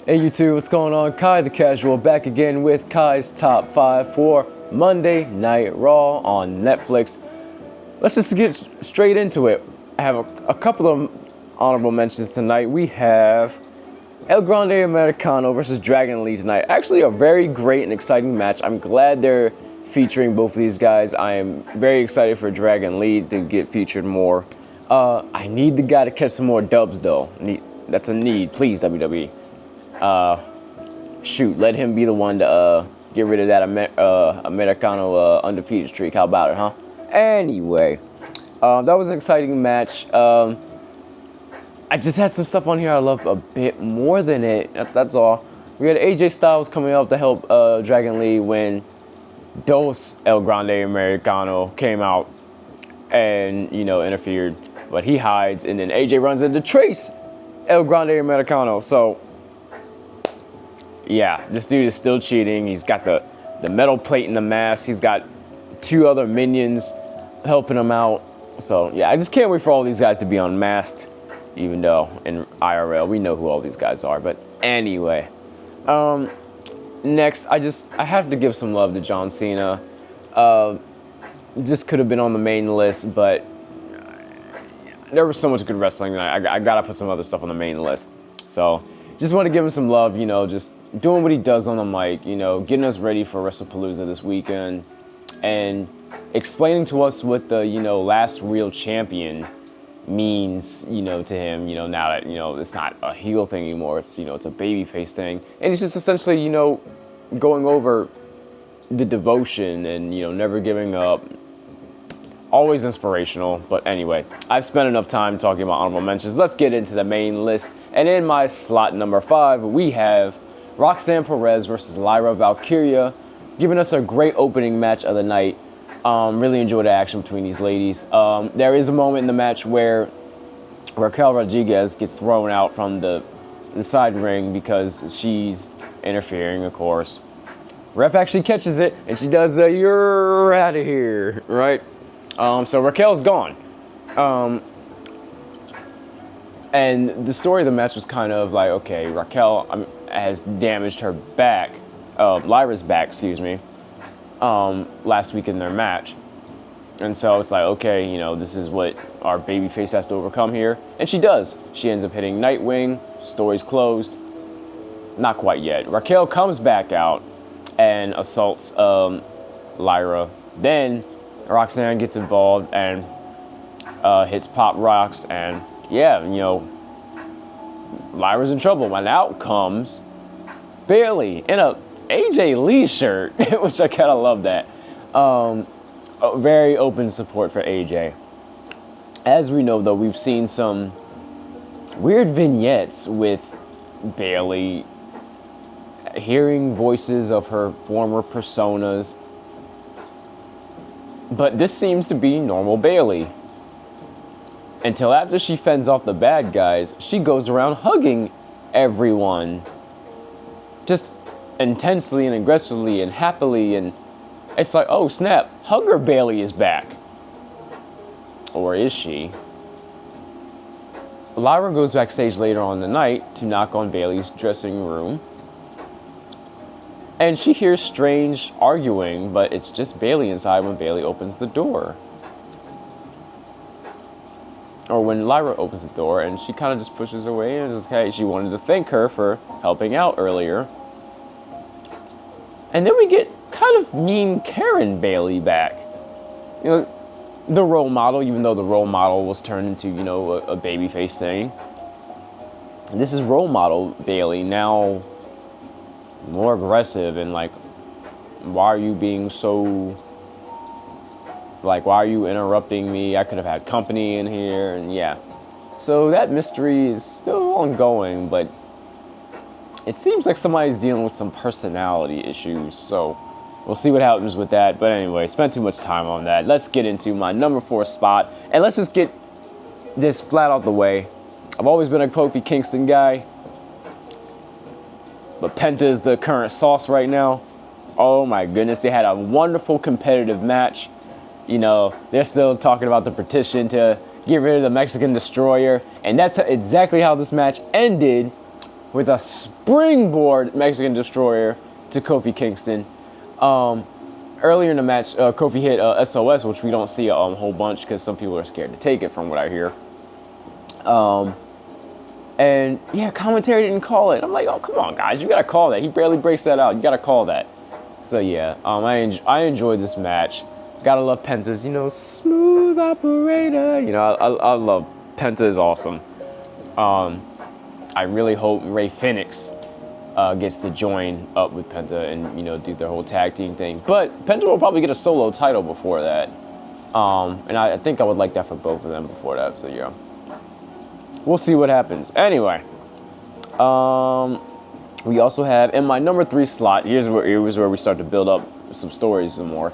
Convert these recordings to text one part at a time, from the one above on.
Hey YouTube, what's going on? Kai the Casual back again with Kai's Top 5 for Monday Night Raw on Netflix. Let's just get straight into it. I have a couple of honorable mentions tonight. We have El Grande Americano versus Dragon Lee tonight. Actually a very great and exciting match. I'm glad they're featuring both of these guys. I am very excited for Dragon Lee to get featured more. I need the guy to catch some more dubs though. That's a need, please WWE. Shoot, let him be the one to get rid of that Americano undefeated streak. How about it, huh? Anyway, that was an exciting match. I just had some stuff on here I love a bit more than it. That's all. We had AJ Styles coming up to help Dragon Lee when Dos El Grande Americano came out and, you know, interfered. But he hides, and then AJ runs into Trace El Grande Americano. So yeah, this dude is still cheating. He's got the metal plate in the mask. He's got two other minions helping him out. So yeah, I just can't wait for all these guys to be unmasked, even though in IRL we know who all these guys are. But anyway, next I have to give some love to John Cena. This could have been on the main list, but there was so much good wrestling tonight. I gotta put some other stuff on the main list. So just want to give him some love, you know, just doing what he does on the mic, you know, getting us ready for WrestlePalooza this weekend and explaining to us what the, you know, last real champion means, you know, to him, you know, now that, you know, it's not a heel thing anymore. It's, you know, it's a babyface thing. And he's just essentially, you know, going over the devotion and, you know, never giving up. Always inspirational. But anyway, I've spent enough time talking about honorable mentions. Let's get into the main list. And in my slot number 5, we have Roxanne Perez versus Lyra Valkyria, giving us a great opening match of the night. Really enjoyed the action between these ladies. There is a moment in the match where Raquel Rodriguez gets thrown out from the side ring because she's interfering, of course. Ref actually catches it, and she does the "you're out of here," right? So Raquel's gone. And the story of the match was kind of like, okay, Raquel has damaged her back, Lyra's back, excuse me, last week in their match. And so it's like, okay, you know, this is what our babyface has to overcome here. And she does. She ends up hitting Nightwing. Story's closed. Not quite yet. Raquel comes back out and assaults Lyra. Then Roxanne gets involved and hits Pop Rocks, and yeah, you know, Lyra's in trouble. And out comes Bayley in a AJ Lee shirt, which I kind of love that. Very open support for AJ. As we know, though, we've seen some weird vignettes with Bayley, hearing voices of her former personas. But this seems to be normal Bayley. Until after she fends off the bad guys, she goes around hugging everyone. Just intensely and aggressively and happily, and it's like, oh snap, Hugger Bayley is back. Or is she? Lyra goes backstage later on in the night to knock on Bayley's dressing room. And she hears strange arguing, but it's just Bayley inside when Bayley opens the door. Or when Lyra opens the door, and she kind of just pushes away and says, hey, she wanted to thank her for helping out earlier. And then we get kind of mean Karen Bayley back. You know, the role model, even though the role model was turned into, you know, a babyface thing. And this is role model Bayley now, more aggressive, and like, why are you being so, like, why are you interrupting me? I could have had company in here. And yeah, so that mystery is still ongoing, but it seems like somebody's dealing with some personality issues, so we'll see what happens with that. But anyway, spent too much time on that. Let's get into my number 4 spot, and let's just get this flat out the way. I've always been a Kofi Kingston guy, but Penta is the current sauce right now. Oh my goodness, they had a wonderful competitive match. You know, they're still talking about the petition to get rid of the Mexican Destroyer, and that's exactly how this match ended. with a springboard Mexican Destroyer to Kofi Kingston. Earlier in the match, Kofi hit SOS, which we don't see a whole bunch because some people are scared to take it, from what I hear. And yeah, commentary didn't call it. I'm like, oh, come on, guys, you gotta call that. He barely breaks that out. You gotta call that. So yeah, I enjoyed this match. Gotta love Penta's, you know, smooth operator. You know, I love Penta is awesome. I really hope Rey Fenix gets to join up with Penta and, you know, do their whole tag team thing. But Penta will probably get a solo title before that. And I think I would like that for both of them before that. So yeah, we'll see what happens. Anyway, we also have in my number 3 slot. Here's where we start to build up some stories some more.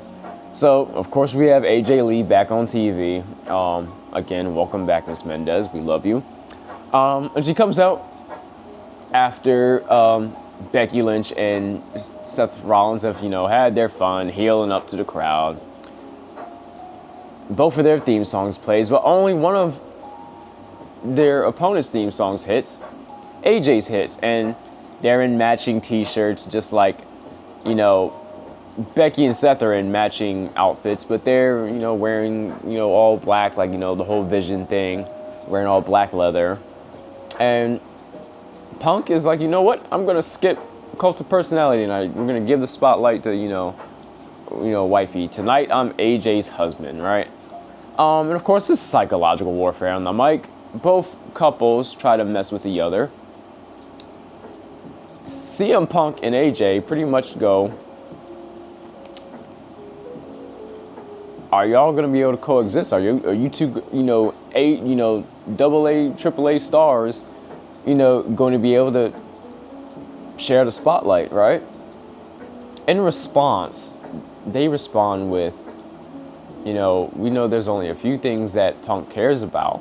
So of course we have AJ Lee back on TV. Again, welcome back, Miss Mendez. We love you. And she comes out after Becky Lynch and Seth Rollins have, you know, had their fun, healing up to the crowd. Both of their theme songs plays, but only one of their opponent's theme songs hits. AJ's hits, and they're in matching t-shirts, just like, you know, Becky and Seth are in matching outfits, but they're, you know, wearing, you know, all black, like, you know, the whole Vision thing, wearing all black leather. And Punk is like, you know what? I'm gonna skip Cult of Personality tonight. We're gonna give the spotlight to, you know, wifey. Tonight I'm AJ's husband, right? And of course, this is psychological warfare on the mic. Both couples try to mess with the other. CM Punk and AJ pretty much go, are y'all gonna be able to coexist? Are you two, you know, AA, AAA stars, you know, going to be able to share the spotlight, right? In response, they respond with, you know, we know there's only a few things that Punk cares about.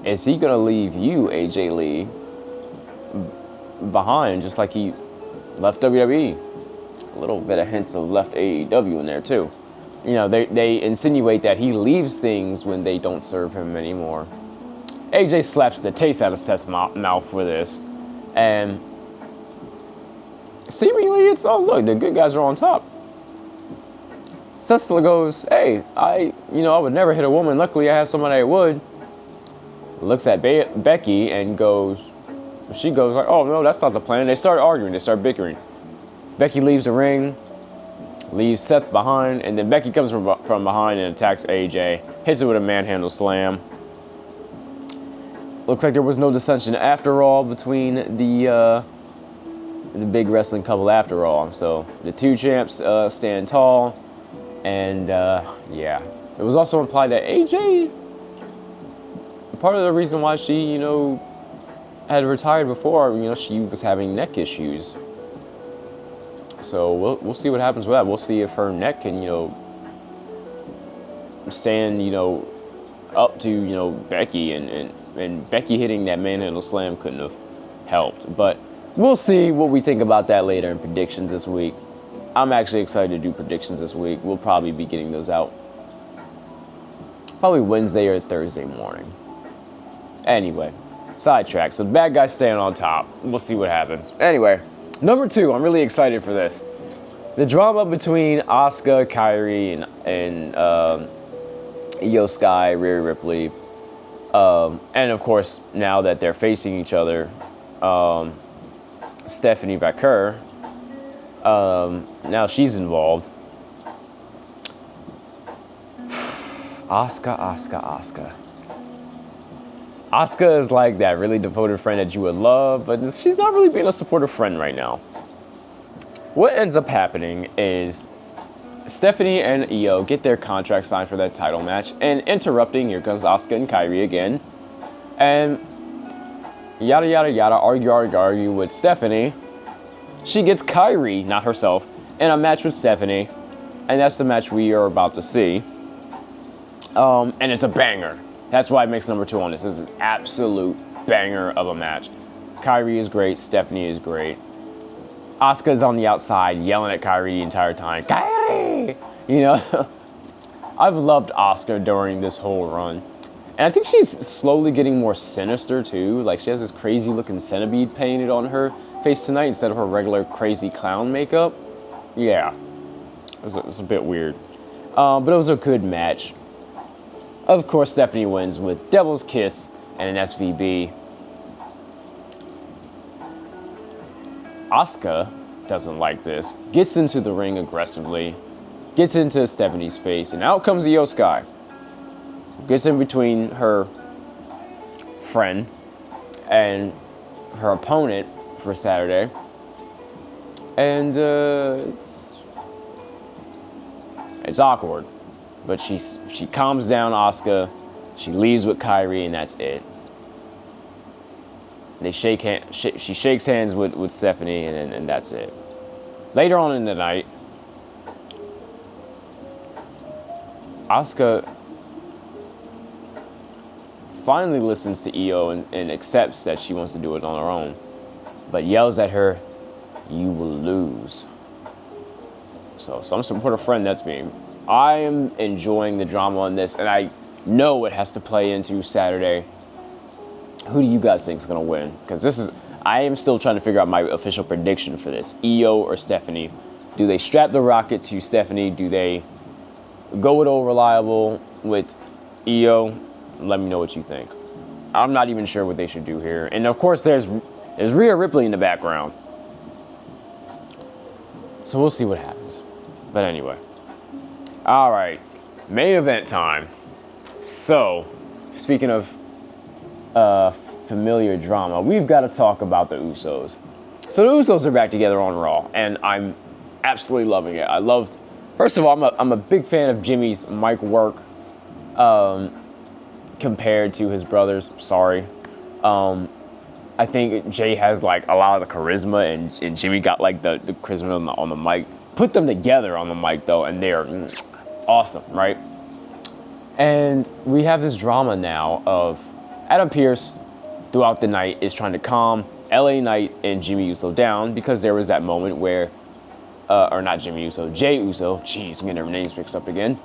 Is he gonna leave you, AJ Lee, behind, just like he left WWE? A little bit of hints of left AEW in there too. You know, they insinuate that he leaves things when they don't serve him anymore. AJ slaps the taste out of Seth's mouth for this. And seemingly it's, oh, look, the good guys are on top. Seth still goes, hey, I would never hit a woman. Luckily, I have somebody that would. Looks at Becky and goes, she goes like, oh, no, that's not the plan. They start arguing. They start bickering. Becky leaves the ring, leaves Seth behind, and then Becky comes from behind and attacks AJ, hits it with a manhandle slam. Looks like there was no dissension after all between the big wrestling couple after all. So the two champs stand tall, and yeah. It was also implied that AJ, part of the reason why she, you know, had retired before, you know, she was having neck issues. So we'll see what happens with that. We'll see if her neck can, you know, stand, you know, up to, you know, Becky, and Becky hitting that manhandle slam couldn't have helped. But we'll see what we think about that later in predictions this week. I'm actually excited to do predictions this week. We'll probably be getting those out probably Wednesday or Thursday morning. Anyway, sidetrack. So the bad guys staying on top. We'll see what happens. Anyway, number 2, I'm really excited for this. The drama between Asuka, Kairi, and Io Sky, Rhea Ripley. And of course, now that they're facing each other, Stephanie Baker, now she's involved. Asuka. Asuka is like that really devoted friend that you would love, but she's not really being a supportive friend right now. What ends up happening is Stephanie and Io get their contract signed for that title match, and interrupting, here comes Asuka and Kairi again. And yada, yada, yada, argue with Stephanie. She gets Kairi, not herself, in a match with Stephanie. And that's the match we are about to see. And it's a banger. That's why it makes number 2 on this. It's an absolute banger of a match. Kairi is great. Stephanie is great. Asuka's on the outside yelling at Kairi the entire time. Kairi! You know, I've loved Asuka during this whole run. And I think she's slowly getting more sinister too. Like she has this crazy looking centipede painted on her face tonight instead of her regular crazy clown makeup. Yeah, it was a bit weird. But it was a good match. Of course, Stephanie wins with Devil's Kiss and an SVB. Asuka doesn't like this, gets into the ring aggressively, gets into Stephanie's face, and out comes Io Sky. Gets in between her friend and her opponent for Saturday. And it's awkward. But she calms down Asuka, she leaves with Kairi, and that's it. They shake hands. She shakes hands with Stephanie, and that's it. Later on in the night, Asuka finally listens to Io and accepts that she wants to do it on her own, but yells at her, "You will lose." So some support a friend, that's me. I am enjoying the drama on this, and I know it has to play into Saturday. Who do you guys think is going to win? Because I am still trying to figure out my official prediction for this. Io or Stephanie? Do they strap the rocket to Stephanie? Do they go with old reliable with Io? Let me know what you think. I'm not even sure what they should do here. And of course, there's Rhea Ripley in the background. So we'll see what happens. But anyway. All right. Main event time. So, speaking of familiar drama, we've got to talk about the Usos. So the Usos are back together on Raw, and I'm absolutely loving it. First of all, I'm a big fan of Jimmy's mic work compared to his brothers. Sorry. I think Jey has like a lot of the charisma, and Jimmy got like the charisma on the mic. Put them together on the mic though, and they're awesome, right? And we have this drama now of Adam Pearce throughout the night is trying to calm LAKnight and JimmyUso down, because there was that moment where, or not JimmyUso, JeyUso, jeez, I'm getting their names mixed up again.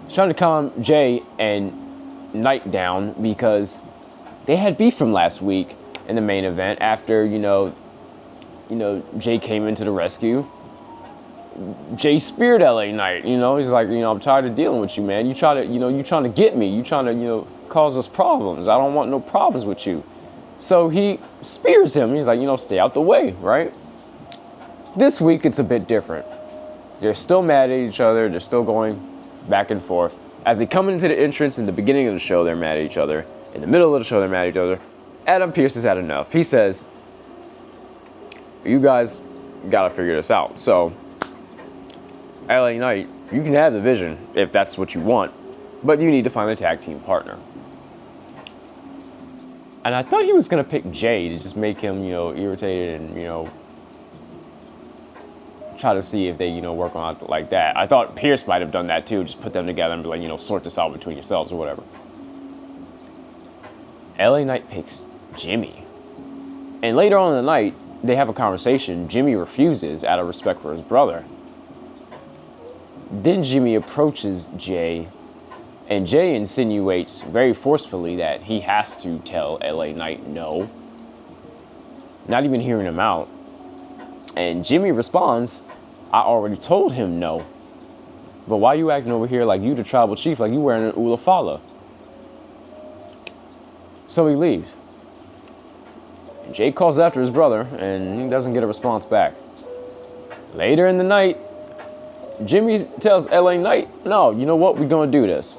He's trying to calm Jey and Knight down because they had beef from last week in the main event after, you know, Jey came into the rescue. Jey speared LAKnight, he's like, I'm tired of dealing with you, man. You trying to get me. You trying to, cause us problems. I don't want no problems with you. So he spears him. He's like, stay out the way, right? This week, it's a bit different. They're still mad at each other. They're still going back and forth. As they come into the entrance in the beginning of the show, they're mad at each other. In the middle of the show, they're mad at each other. Adam Pearce has had enough. He says, you guys got to figure this out. So, LAKnight, you can have the vision if that's what you want, but you need to find a tag team partner. And I thought he was going to pick Jey to just make him, irritated and, try to see if they, work on it like that. I thought Pearce might have done that too, just put them together and be like, sort this out between yourselves or whatever. LAKnight picks Jimmy. And later on in the night, they have a conversation. Jimmy refuses out of respect for his brother. Then Jimmy approaches Jey, and Jey insinuates very forcefully that he has to tell LAKnight no. Not even hearing him out. And Jimmy responds, I already told him no. But why you acting over here like you the tribal chief, like you wearing an Ulafala? So he leaves. Jey calls after his brother, and he doesn't get a response back. Later in the night, Jimmy tells LAKnight, no, you know what? We're going to do this.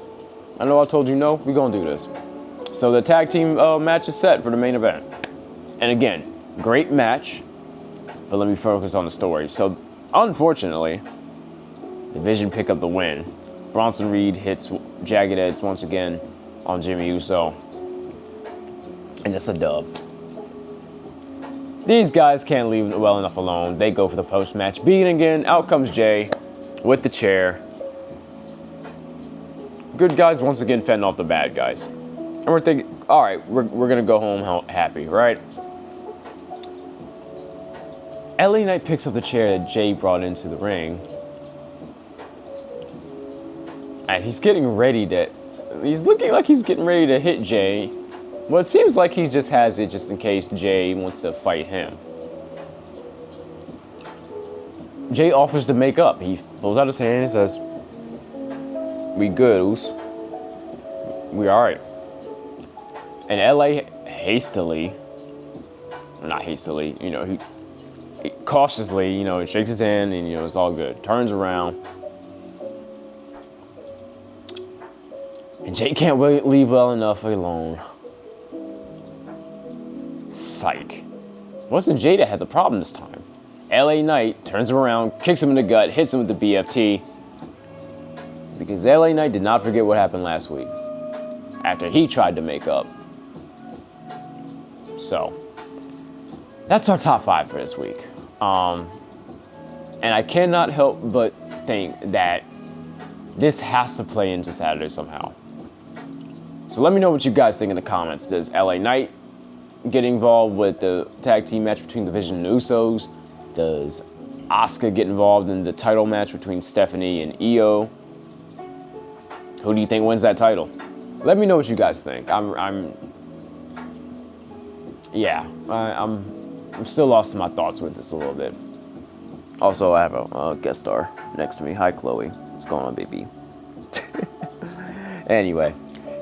I know I told you no. We're going to do this. So the tag team match is set for the main event. And again, great match. But let me focus on the story. So, unfortunately, the Vision pick up the win. Bronson Reed hits Jagged Edge once again on JimmyUso. And it's a dub. These guys can't leave it well enough alone. They go for the post-match beating again. Out comes Jey with the chair. Good guys once again fending off the bad guys. And we're thinking, all right, we're going to go home happy, right? LAKnight picks up the chair that Jey brought into the ring. And he's getting ready to He's looking like he's getting ready to hit Jey. Well, it seems like he just has it just in case Jey wants to fight him. Jey offers to make up. He pulls out his hand and says, "We good, Us. We all right." And LA hastily, not hastily, you know, he cautiously, you know, shakes his hand and, you know, it's all good. Turns around. And Jey can't leave well enough alone. Psych. Wasn't Jey that had the problem this time. LAKnight turns him around, kicks him in the gut, hits him with the BFT. Because LAKnight did not forget what happened last week. After he tried to make up. So, that's our top 5 for this week. And I cannot help but think that this has to play into Saturday somehow. So let me know what you guys think in the comments. Does LAKnight get involved with the tag team match between the Vision and the Usos? Does Asuka get involved in the title match between Stephanie and Io? Who do you think wins that title? Let me know what you guys think. I'm still lost in my thoughts with this a little bit. Also, I have a guest star next to me. Hi, Chloe. What's going on, baby? Anyway,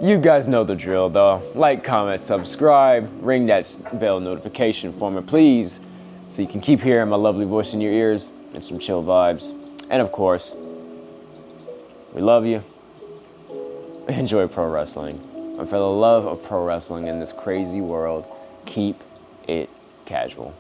you guys know the drill, though. Like, comment, subscribe, ring that bell notification for me, please, so you can keep hearing my lovely voice in your ears and some chill vibes. And of course, we love you. Enjoy pro wrestling. And for the love of pro wrestling in this crazy world, keep it casual.